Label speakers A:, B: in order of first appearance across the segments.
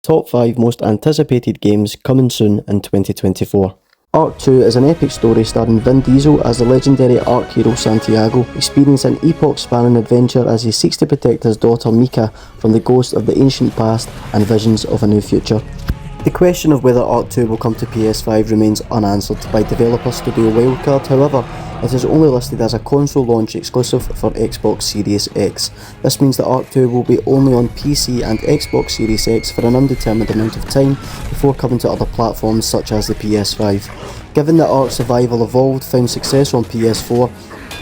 A: Top 5 most anticipated games coming soon in 2024. Ark 2 is an epic story starring Vin Diesel as the legendary Ark hero Santiago, experiencing an epoch-spanning adventure as he seeks to protect his daughter Mika from the ghosts of the ancient past and visions of a new future. The question of whether Ark 2 will come to PS5 remains unanswered by developer Studio Wildcard. However, it is only listed as a console launch exclusive for Xbox Series X. This means that Ark 2 will be only on PC and Xbox Series X for an undetermined amount of time before coming to other platforms such as the PS5. Given that Ark Survival Evolved found success on PS4,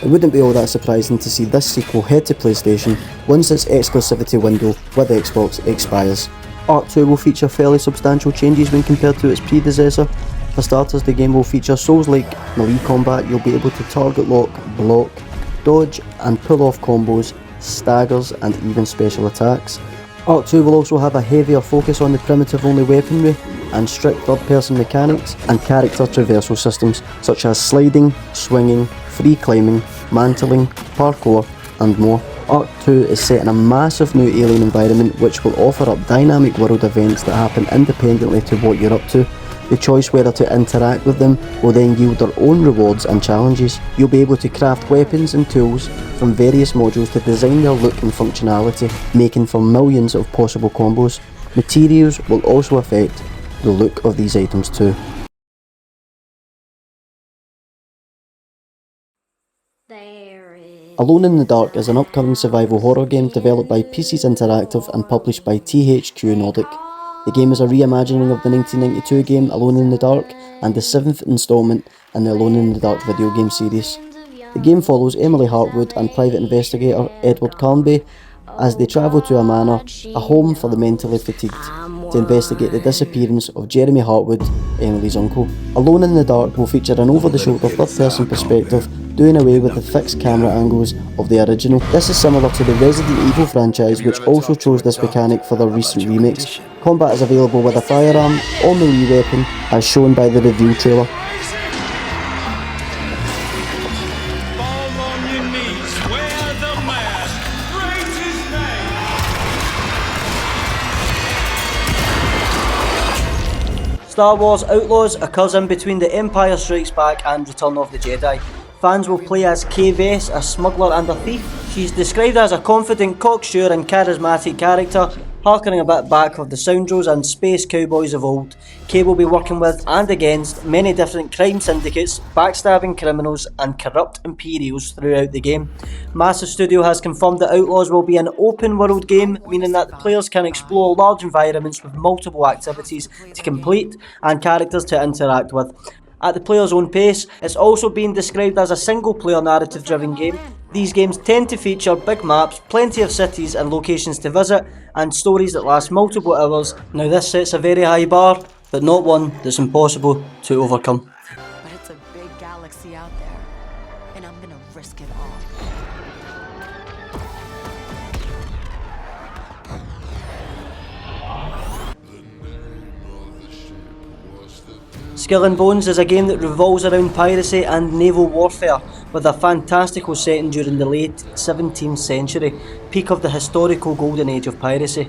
A: it wouldn't be all that surprising to see this sequel head to PlayStation once its exclusivity window with Xbox expires. Ark 2 will feature fairly substantial changes when compared to its predecessor. For starters, the game will feature Souls-like melee combat. You'll be able to target lock, block, dodge and pull off combos, staggers and even special attacks. Ark 2 will also have a heavier focus on the primitive-only weaponry and strict third-person mechanics and character traversal systems such as sliding, swinging, free climbing, mantling, parkour and more. Ark 2 is set in a massive new alien environment which will offer up dynamic world events that happen independently to what you're up to. The choice whether to interact with them will then yield their own rewards and challenges. You'll be able to craft weapons and tools from various modules to design their look and functionality, making for millions of possible combos. Materials will also affect the look of these items too. Alone in the Dark is an upcoming survival horror game developed by Pieces Interactive and published by THQ Nordic. The game is a reimagining of the 1992 game Alone in the Dark and the 7th instalment in the Alone in the Dark video game series. The game follows Emily Hartwood and private investigator Edward Carnby as they travel to a manor, a home for the mentally fatigued, to investigate the disappearance of Jeremy Hartwood, Emily's uncle. Alone in the Dark will feature an over-the-shoulder third-person perspective, doing away with the fixed camera angles of the original. This is similar to the Resident Evil franchise, which also chose this mechanic for their recent remakes. Combat is available with a firearm or melee weapon, as shown by the reveal trailer. Star Wars Outlaws occurs in between The Empire Strikes Back and Return of the Jedi. Fans will play as Kay Vess, a smuggler and a thief. She's described as a confident, cocksure and charismatic character, harkening a bit back of the scoundrels and space cowboys of old. Kay will be working with and against many different crime syndicates, backstabbing criminals and corrupt Imperials throughout the game. Massive Studio has confirmed that Outlaws will be an open world game, meaning that the players can explore large environments with multiple activities to complete and characters to interact with. At the player's own pace, it's also being described as a single-player narrative-driven game. These games tend to feature big maps, plenty of cities and locations to visit, and stories that last multiple hours. Now this sets a very high bar, but not one that's impossible to overcome.
B: But it's a big galaxy out there, and I'm gonna risk it all.
A: Skull and Bones is a game that revolves around piracy and naval warfare, with a fantastical setting during the late 17th century, peak of the historical golden age of piracy.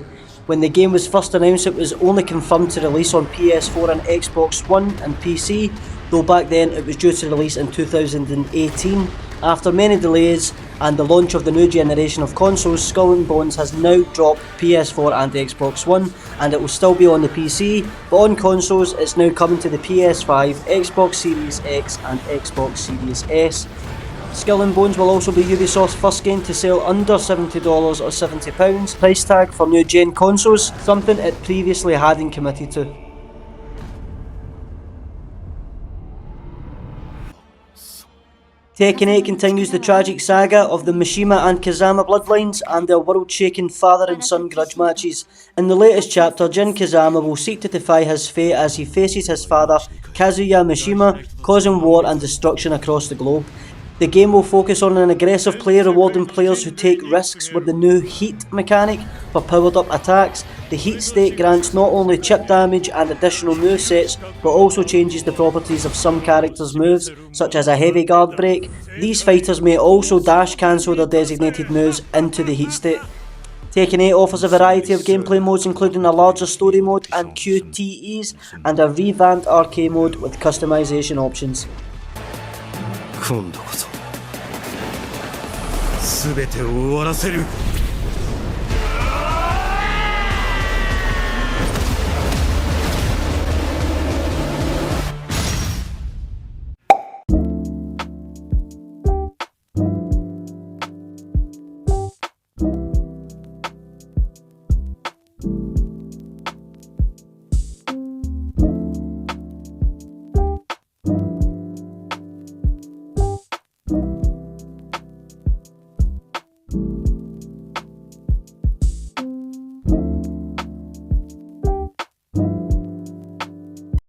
A: When the game was first announced, it was only confirmed to release on PS4 and Xbox One and PC, though back then it was due to release in 2018. After many delays and the launch of the new generation of consoles, Skull and Bones has now dropped PS4 and Xbox One, and it will still be on the PC, but on consoles it's now coming to the PS5, Xbox Series X and Xbox Series S. Skull and Bones will also be Ubisoft's first game to sell under $70 or £70 price tag for new gen consoles, something it previously hadn't committed to. Tekken 8 continues the tragic saga of the Mishima and Kazama bloodlines and their world-shaking father and son grudge matches. In the latest chapter, Jin Kazama will seek to defy his fate as he faces his father, Kazuya Mishima, causing war and destruction across the globe. The game will focus on an aggressive play, rewarding players who take risks with the new Heat mechanic for powered up attacks. The Heat state grants not only chip damage and additional movesets, but also changes the properties of some characters' moves, such as a heavy guard break. These fighters may also dash cancel their designated moves into the Heat state. Tekken 8 offers a variety of gameplay modes including a larger story mode and QTEs, and a revamped arcade mode with customization options.
C: 今度こそ全てを終わらせる。